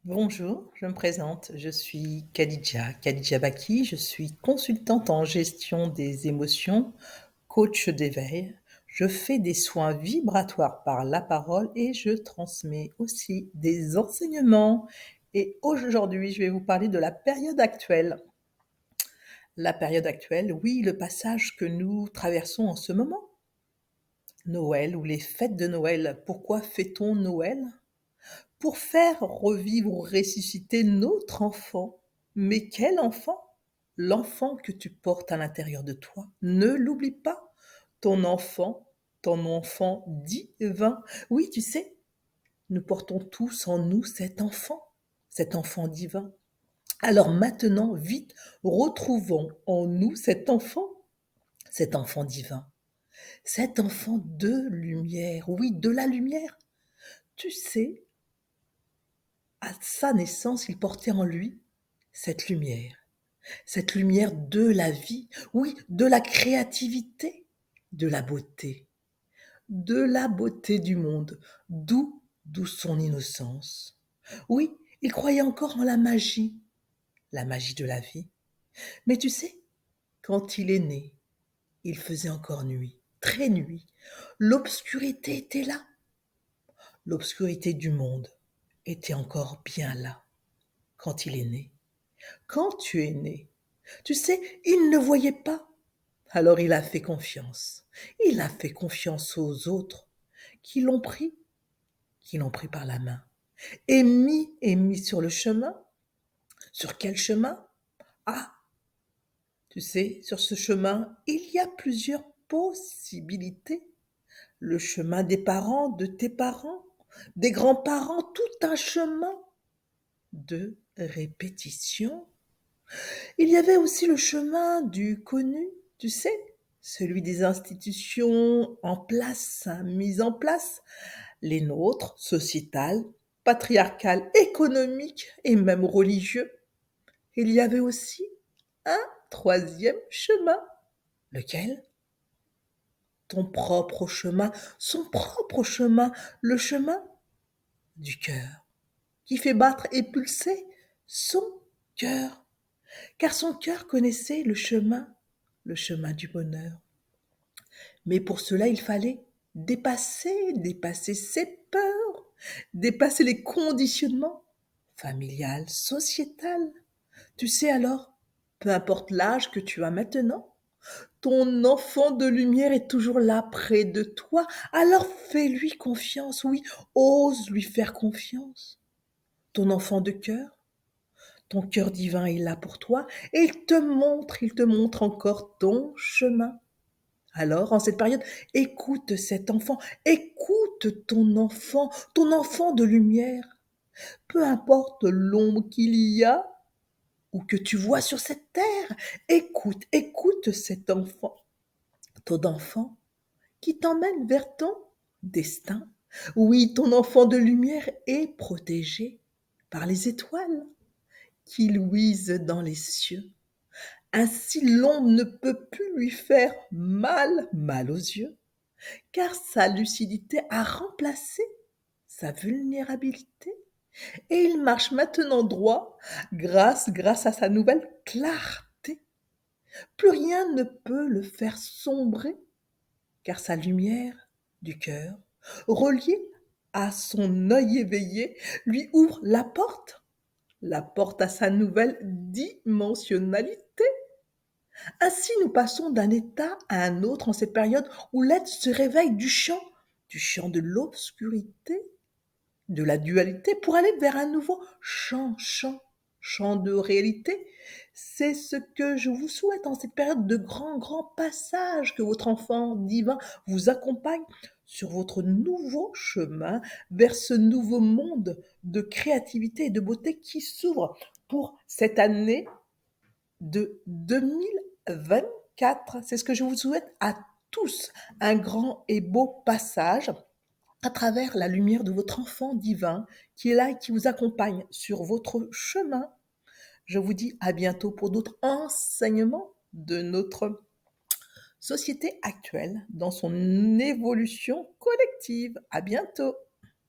Bonjour, je me présente, je suis Khadija Baki, je suis consultante en gestion des émotions, coach d'éveil. Je fais des soins vibratoires par la parole et je transmets aussi des enseignements. Et aujourd'hui, je vais vous parler de la période actuelle. La période actuelle, oui, le passage que nous traversons en ce moment. Noël ou les fêtes de Noël. Pourquoi fêtons Noël? Pour faire revivre ou ressusciter notre enfant. Mais quel enfant? L'enfant que tu portes à l'intérieur de toi. Ne l'oublie pas. Ton enfant divin. Oui, tu sais, nous portons tous en nous cet enfant divin. Alors maintenant, vite, retrouvons en nous cet enfant divin, cet enfant de lumière. Oui, de la lumière. Tu sais, à sa naissance, il portait en lui cette lumière de la vie, oui, de la créativité, de la beauté du monde, d'où son innocence. Oui, il croyait encore en la magie de la vie. Mais tu sais, quand il est né, il faisait encore nuit, très nuit. L'obscurité était là, l'obscurité du monde était encore bien là quand il est né. Quand tu es né, tu sais, il ne voyait pas. Alors il a fait confiance. Il a fait confiance aux autres qui l'ont pris, qui l'ont pris par la main et mis sur le chemin. Sur quel chemin? Ah, tu sais, sur ce chemin, il y a plusieurs possibilités. Le chemin des parents, de tes parents, des grands-parents, tout un chemin de répétition. Il y avait aussi le chemin du connu, tu sais, celui des institutions en place, mises en place, les nôtres, sociétales, patriarcales, économiques et même religieux. Il y avait aussi un troisième chemin. Lequel? Ton propre chemin, son propre chemin, le chemin du cœur, qui fait battre et pulser son cœur, car son cœur connaissait le chemin du bonheur. Mais pour cela, il fallait dépasser ses peurs, dépasser les conditionnements familial, sociétal. Tu sais alors, peu importe l'âge que tu as maintenant, ton enfant de lumière est toujours là près de toi. Alors fais-lui confiance, oui, ose lui faire confiance. Ton enfant de cœur, ton cœur divin est là pour toi et il te montre encore ton chemin. Alors, en cette période, écoute cet enfant, écoute ton enfant de lumière. Peu importe l'ombre qu'il y a ou que tu vois sur cette terre, écoute cet enfant, ton enfant qui t'emmène vers ton destin. Oui, ton enfant de lumière est protégé par les étoiles qui luisent dans les cieux. Ainsi, l'ombre ne peut plus lui faire mal aux yeux, car sa lucidité a remplacé sa vulnérabilité et il marche maintenant droit grâce à sa nouvelle clarté. Plus rien ne peut le faire sombrer, car sa lumière du cœur, reliée à son œil éveillé, lui ouvre la porte à sa nouvelle dimensionnalité. Ainsi, nous passons d'un état à un autre en cette période où l'être se réveille du champ de l'obscurité, de la dualité, pour aller vers un nouveau champ de réalité. C'est ce que je vous souhaite en cette période de grand passage, que votre enfant divin vous accompagne sur votre nouveau chemin vers ce nouveau monde de créativité et de beauté qui s'ouvre pour cette année de 2024. C'est ce que je vous souhaite à tous, un grand et beau passage à travers la lumière de votre enfant divin qui est là et qui vous accompagne sur votre chemin. Je vous dis à bientôt pour d'autres enseignements de notre société actuelle dans son évolution collective. À bientôt.